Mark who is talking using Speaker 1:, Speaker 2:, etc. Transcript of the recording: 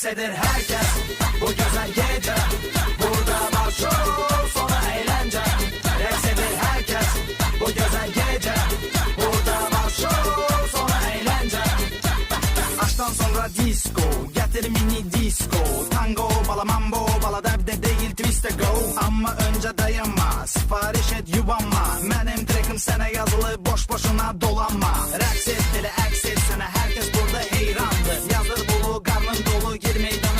Speaker 1: Reksedir herkes bu güzel gece. Burada başlıyor sonra eğlence. Reksedir herkes bu güzel gece. Burada başlıyor sonra eğlence. Aşktan sonra disco, getir mini disco. Tango, bala mambo, bala derde değil twist go. Ama önce dayanma, sipariş et yubanma. Benim trackim sana yazılı, boş boşuna dolanma. Reks et, deli eks et sana, herkes burada heyrandır. Yazdır bulu, karnın dolu, gir meydana.